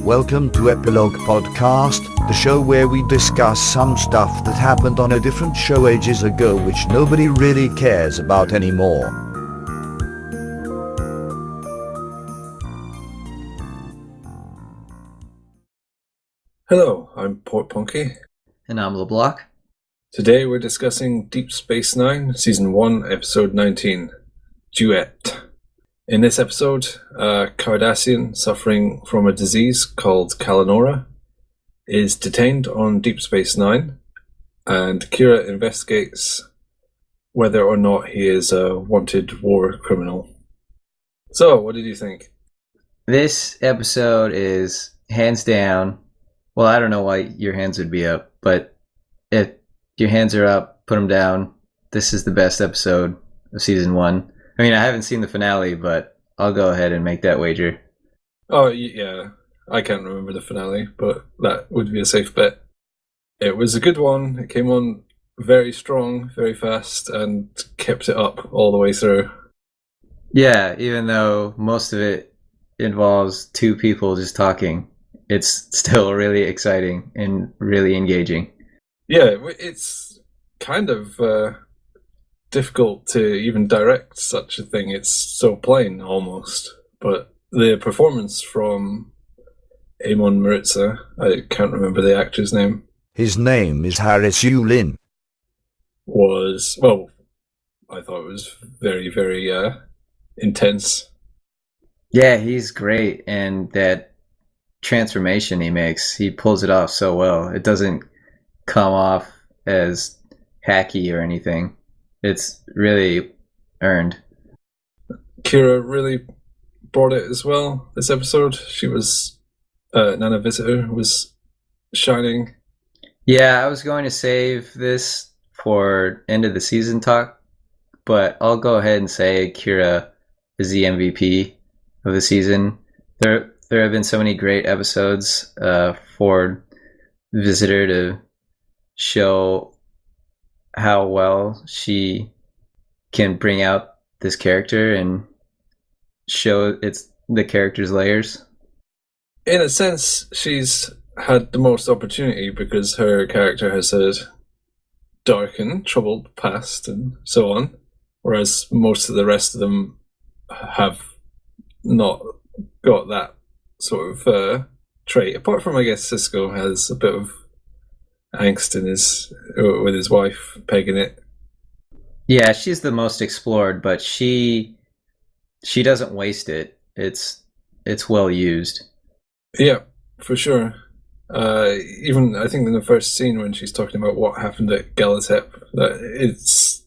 Welcome to Epilogue Podcast, the show where we discuss some stuff that happened on a different show ages ago which nobody really cares about anymore. Hello, I'm Portponky. And I'm LeBloc. Today we're discussing Deep Space Nine, Season 1, Episode 19, Duet. In this episode, a Cardassian suffering from a disease called Kalanora is detained on Deep Space Nine, and Kira investigates whether or not he is a wanted war criminal. So, what did you think? This episode is hands down, well, I don't know why your hands would be up, but if your hands are up, put them down. This is the best episode of Season 1. I mean, I haven't seen the finale, but I'll go ahead and make that wager. Oh, yeah. I can't remember the finale, but that would be a safe bet. It was a good one. It came on very strong, very fast, and kept it up all the way through. Yeah, even though most of it involves two people just talking, it's still really exciting and really engaging. Yeah, it's kind of difficult to even direct such a thing. It's so plain, almost. But the performance from Amon Maritza, I can't remember the actor's name. His name is Harris Yulin. Was, well, I thought it was very, very intense. Yeah, he's great, and that transformation he makes, he pulls it off so well. It doesn't come off as hacky or anything. It's really earned. Kira really brought it as well this episode. She was Nana Visitor was shining. Yeah, I was going to save this for end of the season talk, but I'll go ahead and say Kira is the MVP of the season. There have been so many great episodes for Visitor to show how well she can bring out this character and show it's the character's layers. In a sense, she's had the most opportunity because her character has a dark and troubled past and so on, whereas most of the rest of them have not got that sort of trait. Apart from, I guess, Cisco has a bit of angst with his wife pegging it. Yeah, she's the most explored, but she doesn't waste it. It's well used. Yeah, for sure. Even I think in the first scene when she's talking about what happened at Galatep, that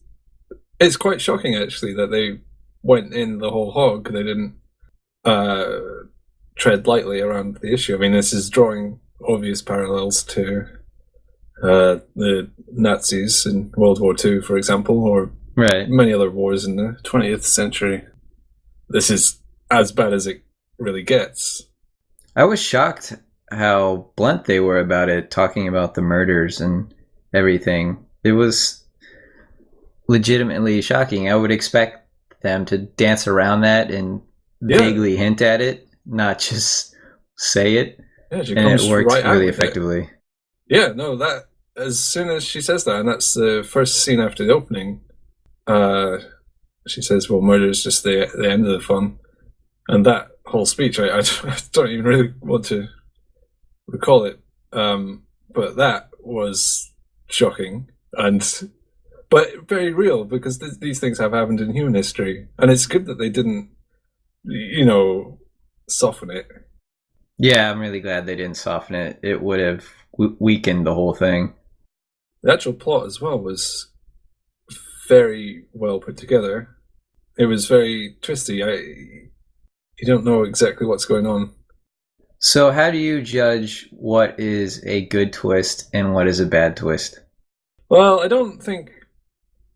it's quite shocking actually that they went in the whole hog. They didn't tread lightly around the issue. I mean, this is drawing obvious parallels to the Nazis in World War II, for example, or many other wars in the 20th century. This is as bad as it really gets. I was shocked how blunt they were about it, talking about the murders and everything. It was legitimately shocking. I would expect them to dance around that and vaguely hint at it, not just say it. Yeah, and it works really effectively. Yeah, no, that as soon as she says that, and that's the first scene after the opening, she says, well, murder is just the end of the fun. And that whole speech, I don't even really want to recall it, but that was shocking, but very real, because these things have happened in human history, and it's good that they didn't, soften it. Yeah, I'm really glad they didn't soften it. It would have weakened the whole thing. The actual plot as well was very well put together. It was very twisty. You don't know exactly what's going on. So how do you judge what is a good twist and what is a bad twist? Well, I don't think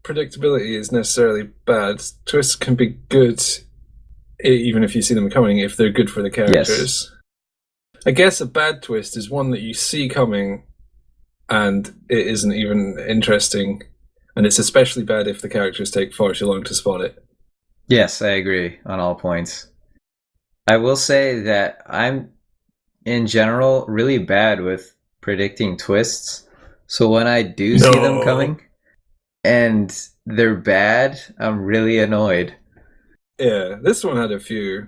predictability is necessarily bad. Twists can be good even if you see them coming, if they're good for the characters. Yes. I guess a bad twist is one that you see coming and it isn't even interesting, and it's especially bad if the characters take far too long to spot it. Yes, I agree on all points. I will say that I'm in general, really bad with predicting twists. So when I do see them coming and they're bad, I'm really annoyed. Yeah, this one had a few.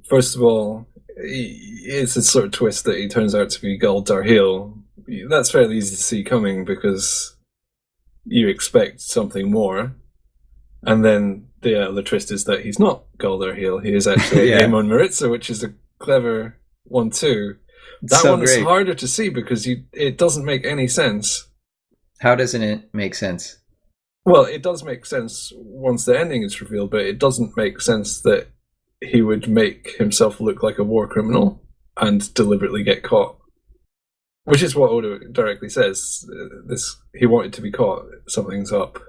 First of all, it's a sort of twist that he turns out to be Gul Darhil. That's fairly easy to see coming because you expect something more. And then the other twist is that he's not Gul Darhil. He is actually Aemon Maritza, which is a clever one too. That one is harder to see because it doesn't make any sense. How doesn't it make sense? Well, it does make sense once the ending is revealed, but it doesn't make sense that he would make himself look like a war criminal and deliberately get caught. Which is what Odo directly says. He wanted to be caught. Something's up.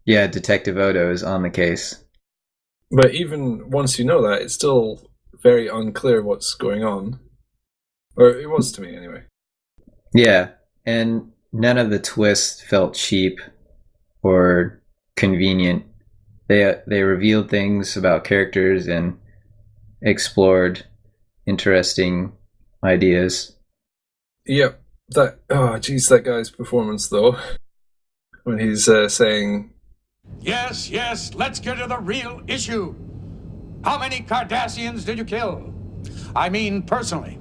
Yeah, Detective Odo is on the case. But even once you know that, it's still very unclear what's going on. Or it was to me, anyway. Yeah, and none of the twists felt cheap or convenient. They revealed things about characters and explored interesting ideas. Yep. That guy's performance, though. When he's saying... Yes, let's get to the real issue. How many Cardassians did you kill? I mean, personally.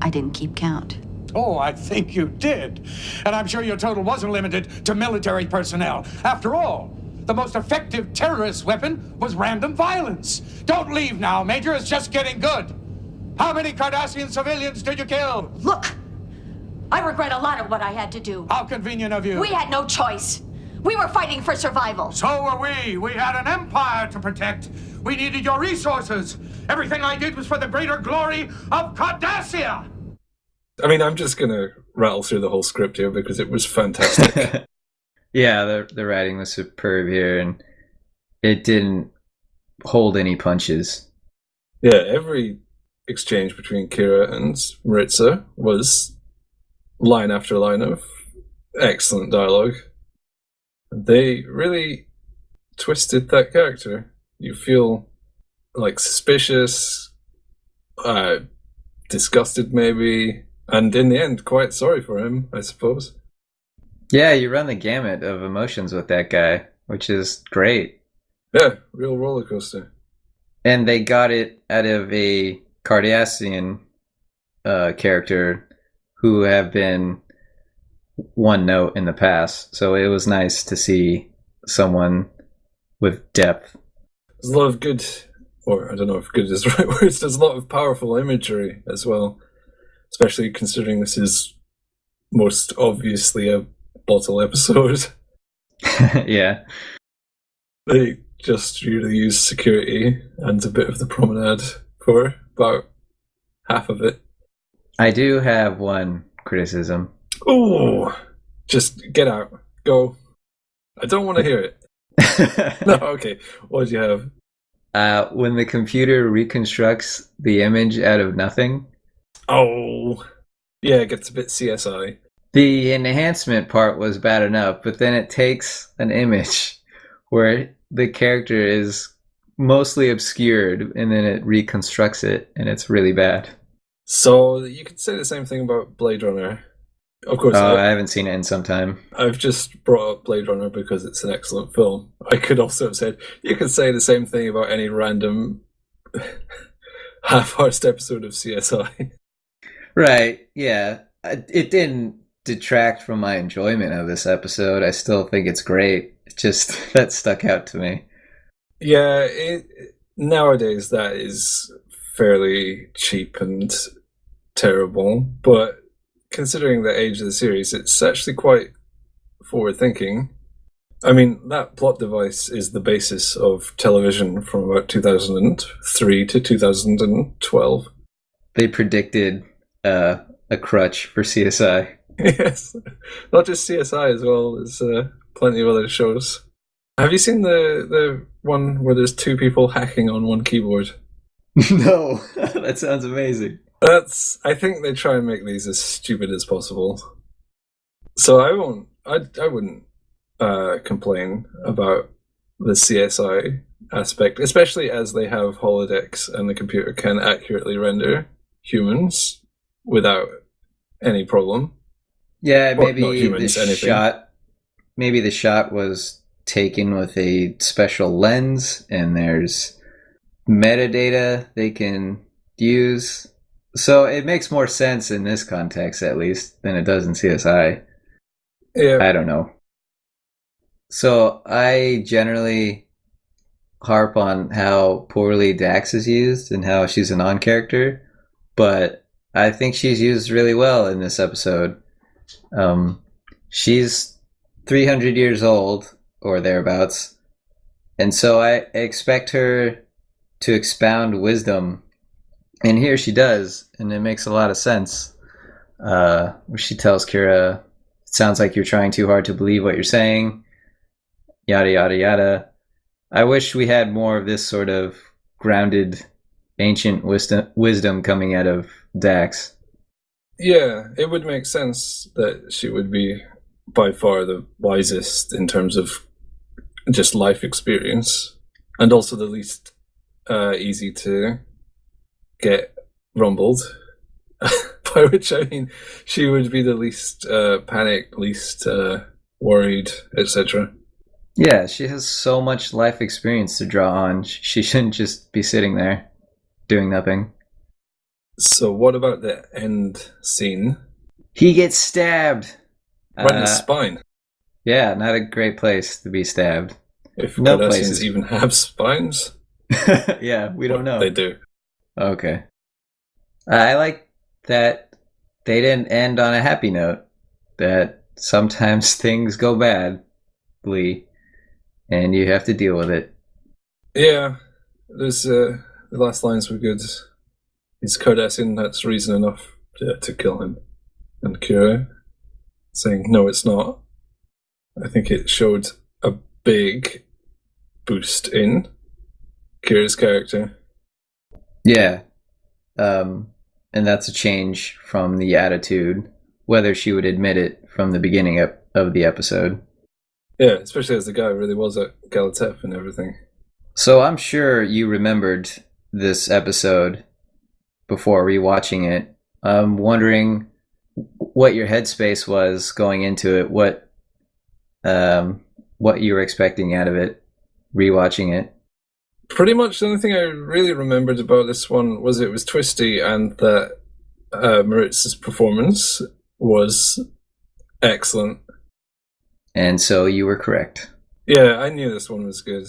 I didn't keep count. Oh, I think you did. And I'm sure your total wasn't limited to military personnel. After all, the most effective terrorist weapon was random violence. Don't leave now, Major. It's just getting good. How many Cardassian civilians did you kill? Look, I regret a lot of what I had to do. How convenient of you. We had no choice. We were fighting for survival. So were we. We had an empire to protect. We needed your resources. Everything I did was for the greater glory of Cardassia. I mean, I'm just going to rattle through the whole script here because it was fantastic. Yeah, the writing was superb here, and it didn't hold any punches. Yeah, every exchange between Kira and Maritza was line after line of excellent dialogue. They really twisted that character. You feel like suspicious, disgusted maybe, and in the end quite sorry for him, I suppose. Yeah, you run the gamut of emotions with that guy, which is great. Yeah, real roller coaster. And they got it out of a Cardassian character who have been one note in the past. So it was nice to see someone with depth. There's a lot of good, or I don't know if good is the right words, there's a lot of powerful imagery as well. Especially considering this is most obviously a bottle episode. Yeah. They just really use security and a bit of the promenade for about half of it. I do have one criticism. Oh, just get out. Go. I don't want to hear it. No, okay. What do you have? When the computer reconstructs the image out of nothing. Oh, yeah, it gets a bit CSI. The enhancement part was bad enough, but then it takes an image where the character is mostly obscured and then it reconstructs it, and it's really bad. So you could say the same thing about Blade Runner. Of course. I haven't seen it in some time. I've just brought up Blade Runner because it's an excellent film. I could also have said, you could say the same thing about any random half-arsed episode of CSI. Right, yeah. It didn't detract from my enjoyment of this episode. I still think it's great. It just, that stuck out to me. Yeah, nowadays that is fairly cheap and terrible, but considering the age of the series, it's actually quite forward-thinking. I mean, that plot device is the basis of television from about 2003 to 2012. They predicted a crutch for CSI. Yes, not just CSI as well. There's plenty of other shows. Have you seen the one where there's two people hacking on one keyboard? No, that sounds amazing. I think they try and make these as stupid as possible. So I wouldn't complain about the CSI aspect, especially as they have holodecks and the computer can accurately render humans without any problem. Yeah, Or maybe not humans, anything. maybe the shot was taken with a special lens, and there's metadata they can use. So it makes more sense in this context, at least, than it does in CSI. Yeah, I don't know. So I generally harp on how poorly Dax is used and how she's a non-character, but I think she's used really well in this episode. She's 300 years old or thereabouts, and so I expect her to expound wisdom, and here she does, and it makes a lot of sense. Where she tells Kira, "It sounds like you're trying too hard to believe what you're saying." Yada yada yada. I wish we had more of this sort of grounded ancient wisdom coming out of Dax. yeah, it would make sense that she would be by far the wisest in terms of just life experience, and also the least easy to get rumbled. By which I mean she would be the least panicked, least worried, etc. Yeah, she has so much life experience to draw on. She shouldn't just be sitting there doing nothing. So what about the end scene? He gets stabbed. Right in the spine. Yeah, not a great place to be stabbed. If No Cardassians places. even have spines. Yeah, we don't know. They do. Okay. I like that they didn't end on a happy note. That sometimes things go badly, and you have to deal with it. Yeah, there's the last lines were good. He's Cardassian, that's reason enough to kill him. And Kira saying, no, it's not. I think it showed a big boost in Kira's character. Yeah. And that's a change from the attitude, whether she would admit it from the beginning of the episode. Yeah, especially as the guy really was at Galatef and everything. So I'm sure you remembered this episode before rewatching it. I'm wondering what your headspace was going into it, what you were expecting out of it, rewatching it. Pretty much the only thing I really remembered about this one was it was twisty and that Maritz's performance was excellent. And so you were correct. Yeah, I knew this one was good.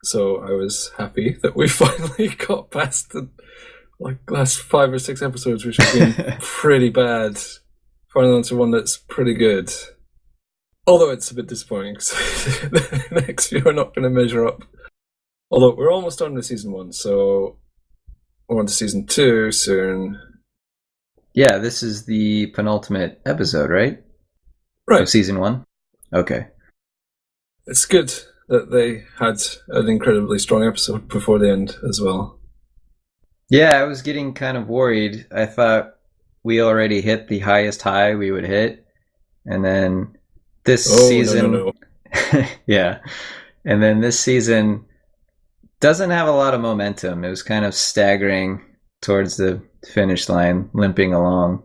So I was happy that we finally got past the last 5 or 6 episodes, which have been pretty bad. Finally onto one that's pretty good. Although it's a bit disappointing because the next few are not going to measure up. Although we're almost on to season 1, so we're on to season 2 soon. Yeah, this is the penultimate episode, right? Right. Of season 1? Okay. It's good that they had an incredibly strong episode before the end as well. Yeah, I was getting kind of worried. I thought we already hit the highest high we would hit. And then this season... No. Yeah. And then this season doesn't have a lot of momentum. It was kind of staggering towards the finish line, limping along.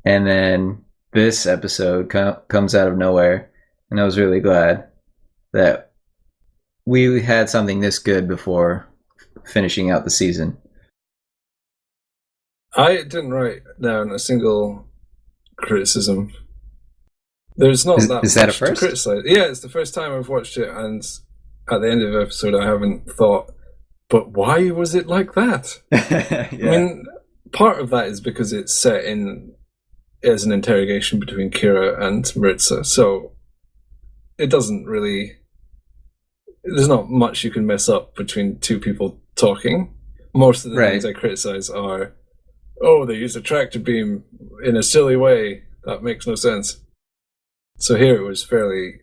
And then this episode comes out of nowhere. And I was really glad that we had something this good before finishing out the season. I didn't write down a single criticism. There's not that is that a much to first? criticize. Yeah, it's the first time I've watched it, and at the end of the episode I haven't thought, but why was it like that? Yeah. I mean, part of that is because it's set in as an interrogation between Kira and Maritza, so it doesn't really... There's not much you can mess up between two people talking. Most of the things I criticize are, oh, they use a tractor beam in a silly way. That makes no sense. So here it was fairly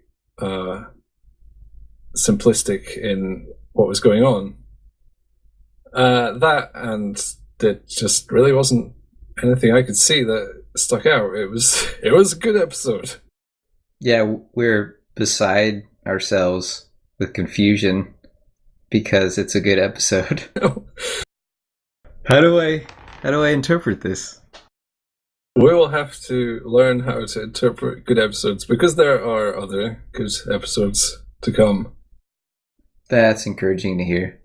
simplistic in what was going on. That and there just really wasn't anything I could see that stuck out. It was a good episode. Yeah, we're beside ourselves with confusion because it's a good episode. How do I interpret this? We will have to learn how to interpret good episodes because there are other good episodes to come. That's encouraging to hear.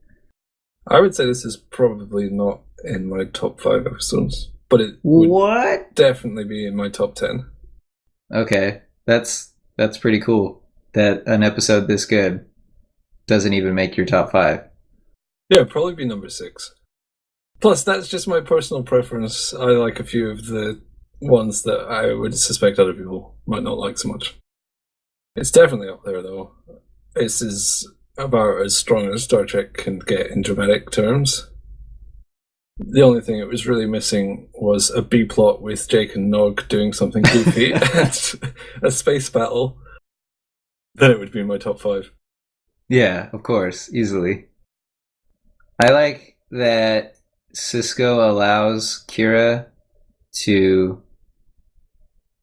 I would say this is probably not in my top 5 episodes, but it would definitely be in my top 10. Okay, that's pretty cool that an episode this good doesn't even make your top 5. Yeah, probably be number 6. Plus, that's just my personal preference. I like a few of the ones that I would suspect other people might not like so much. It's definitely up there, though. This is about as strong as Star Trek can get in dramatic terms. The only thing it was really missing was a B-plot with Jake and Nog doing something goofy and a space battle. Then it would be in my top 5. Yeah, of course, easily. I like that Sisko allows Kira to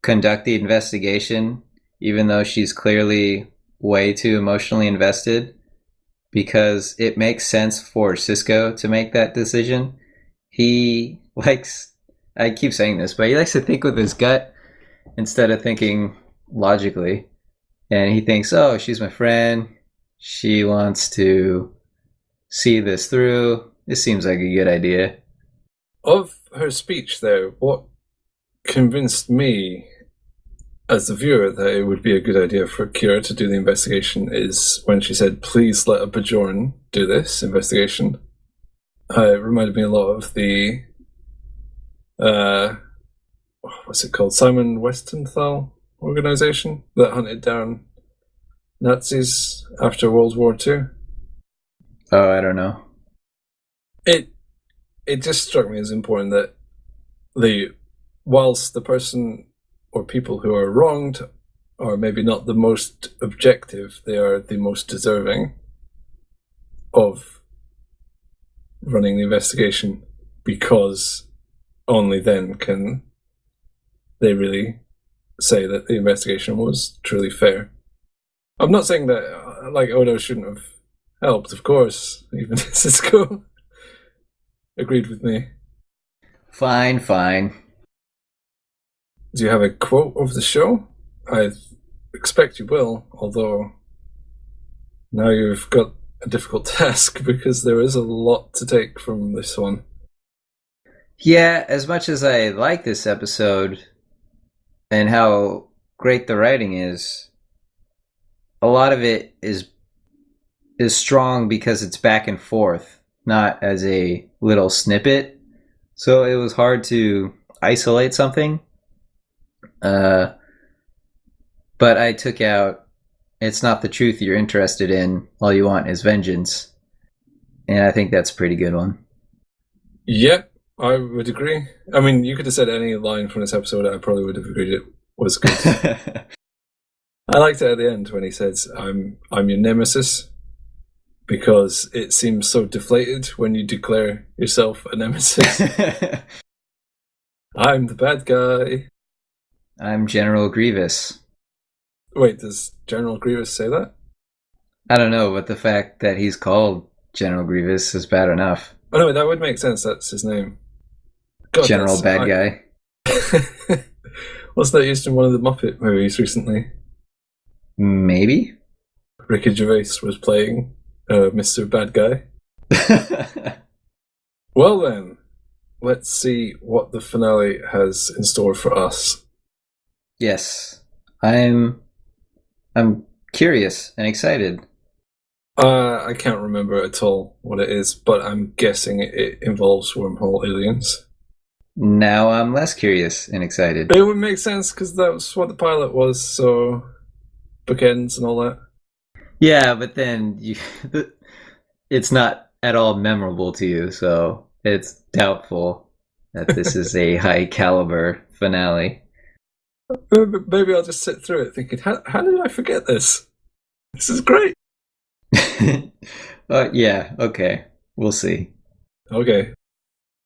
conduct the investigation, even though she's clearly way too emotionally invested, because it makes sense for Sisko to make that decision. He likes, I keep saying this, but he likes to think with his gut instead of thinking logically. And he thinks, oh, she's my friend. She wants to see this through. This seems like a good idea. Of her speech there, what convinced me as the viewer that it would be a good idea for Kira to do the investigation is when she said, please let a Bajoran do this investigation. It reminded me a lot of the what's it called? Simon Wiesenthal organization that hunted down Nazis after World War II. Oh, I don't know. It just struck me as important that whilst the person or people who are wronged are maybe not the most objective, they are the most deserving of running the investigation, because only then can they really say that the investigation was truly fair. I'm not saying that like Odo shouldn't have helped, of course. Even Sisko agreed with me. Fine. Do you have a quote of the show? I expect you will, although now you've got a difficult task because there is a lot to take from this one. Yeah, as much as I like this episode and how great the writing is, a lot of it is strong because it's back and forth, not as a little snippet. So it was hard to isolate something. But I took out, it's not the truth you're interested in, all you want is vengeance. And I think that's a pretty good one. Yep, I would agree. I mean, you could have said any line from this episode, I probably would have agreed it was good. I liked it at the end when he says, I'm your nemesis, because it seems so deflated when you declare yourself a nemesis. I'm the bad guy. I'm General Grievous. Wait, does General Grievous say that? I don't know, but the fact that he's called General Grievous is bad enough. Oh no, that would make sense. That's his name. God, General Bad Guy. Wasn't that used in one of the Muppet movies recently? Maybe? Ricky Gervais was playing Mr. Bad Guy. Well then, let's see what the finale has in store for us. Yes. I'm curious and excited. I can't remember at all what it is, but I'm guessing it involves wormhole aliens. Now I'm less curious and excited. It would make sense because that was what the pilot was, so bookends and all that. Yeah, but then it's not at all memorable to you, so it's doubtful that this is a high caliber finale. Maybe I'll just sit through it thinking, how did I forget this? This is great. Yeah, okay. We'll see. Okay.